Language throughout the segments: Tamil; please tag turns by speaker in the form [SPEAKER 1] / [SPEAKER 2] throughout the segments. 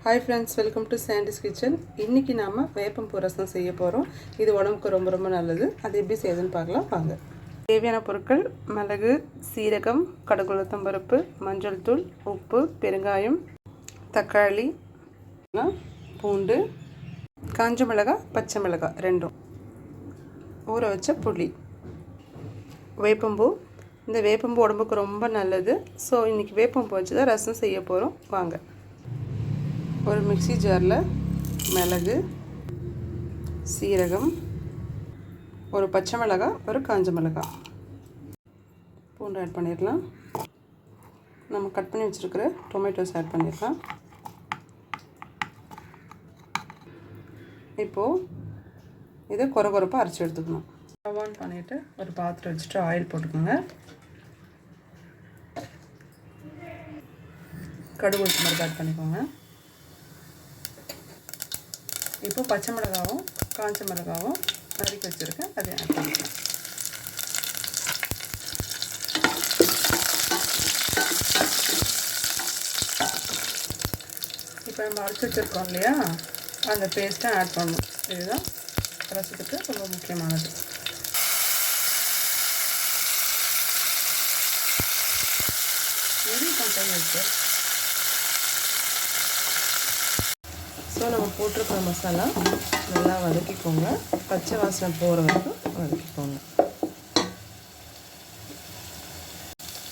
[SPEAKER 1] Hi friends, welcome to Sandy's Kitchen. இன்னைக்கு நாம வேப்பம்பூ ரசம் செய்ய போறோம். இது உடம்புக்கு ரொம்ப நல்லது. அது எப்படி செய்யணும்னு பார்க்கலாம் வாங்க. தேவையான பொருட்கள்: மிளகு, சீரகம், கடுகு உளுத்தம் பருப்பு, மஞ்சள் தூள், உப்பு, பெருங்காயம், தக்காளி, பூண்டு, காஞ்ச மிளகாய், பச்சை மிளகாய் ரெண்டும், ஊற வச்ச புளி, வேப்பம்பூ. இந்த வேப்பம்பூ உடம்புக்கு ரொம்ப நல்லது. ஸோ இன்னைக்கு வேப்பம்பூ வச்சு தான் ரசம் செய்ய போறோம் வாங்க. ஒரு மிக்ஸி ஜாரில் மிளகு, சீரகம், ஒரு பச்சை மிளகாய், ஒரு காஞ்ச மிளகாய், பூண்டு ஆட் பண்ணிடலாம். நம்ம கட் பண்ணி வச்சுருக்கிற டொமேட்டோஸ் ஆட் பண்ணிடலாம். இப்போது இதை கொரப்பாக அரைச்சி எடுத்துக்கணும். ஸ்டவ் ஆன் பண்ணிவிட்டு ஒரு பாத்திரம் வச்சுட்டு ஆயில் போட்டுக்கோங்க. கடுகு உளுத்தம் பருப்பு ஆட் பண்ணிக்கோங்க. இப்போ பச்சை மிளகாவும் காஞ்ச மிளகாவும் நறுக்கி வச்சுருக்கேன், அதை ஆட் பண்ணிக்கலாம். இப்போ நம்ம அரைச்சி வச்சுருக்கோம் இல்லையா, அந்த பேஸ்ட்டை ஆட் பண்ணணும். இதுதான் ரசத்துக்கு ரொம்ப முக்கியமானது. கொஞ்சம் வச்சு ஸோ நம்ம போட்டிருக்கிற மசாலா நல்லா வதக்கிக்கோங்க. பச்சை வாசனை போகிற வரைக்கும் வதக்கிக்கோங்க.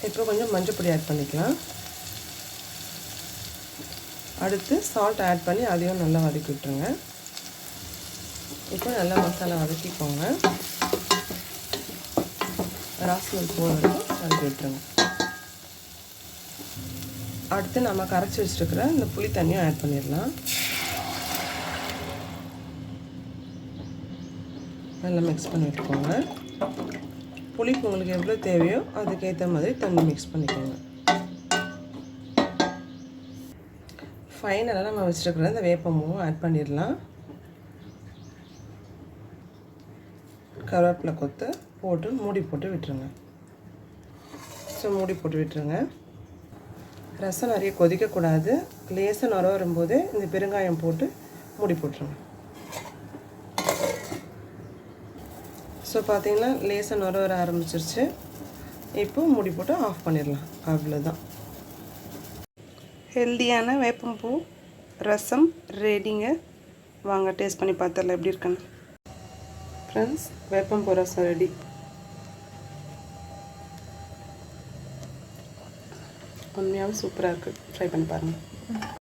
[SPEAKER 1] இப்போ கொஞ்சம் மஞ்சள் பொடி ஆட் பண்ணிக்கலாம். அடுத்து சால்ட் ஆட் பண்ணி அதையும் நல்லா வதக்கி விட்டுருங்க. இப்போ நல்லா மசாலா வதக்கிக்கோங்க. ராஸ்மல் போகிற வரைக்கும் வதக்கி விட்டுருங்க. அடுத்து நம்ம கரைச்சி வச்சுருக்கிற இந்த புளி தண்ணியும் ஆட் பண்ணிடலாம். நல்லா மிக்ஸ் பண்ணி விட்டுக்கோங்க. புளிப்பு உங்களுக்கு எவ்வளோ தேவையோ அதுக்கேற்ற மாதிரி தண்ணி மிக்ஸ் பண்ணிக்கோங்க. ஃபைனலாக நம்ம வச்சுருக்கிற இந்த வேப்பம்பூவும் ஆட் பண்ணிடலாம். கருவேப்பிலை கொத்து போட்டு மூடி போட்டு விட்டுருங்க. ஸோ மூடி போட்டு விட்டுருங்க. ரசம் நிறைய கொதிக்கக்கூடாது. லேசாக நுர வரும்போது இந்த பெருங்காயம் போட்டு மூடி போட்டுருங்க. ஸோ பார்த்தீங்கன்னா லேசாக நுர வர ஆரம்பிச்சிருச்சு. இப்போ மூடி போட்டு ஆஃப் பண்ணிடலாம். அவ்வளோதான், ஹெல்தியான வேப்பம்பூ ரசம் ரெடிங்க. வாங்க டேஸ்ட் பண்ணி பார்த்துடலாம் எப்படி இருக்குன்னு. ஃப்ரெண்ட்ஸ், வேப்பம்பூ ரசம் ரெடி. உண்மையாகவும் சூப்பராக இருக்குது. ட்ரை பண்ணி பாருங்கள்.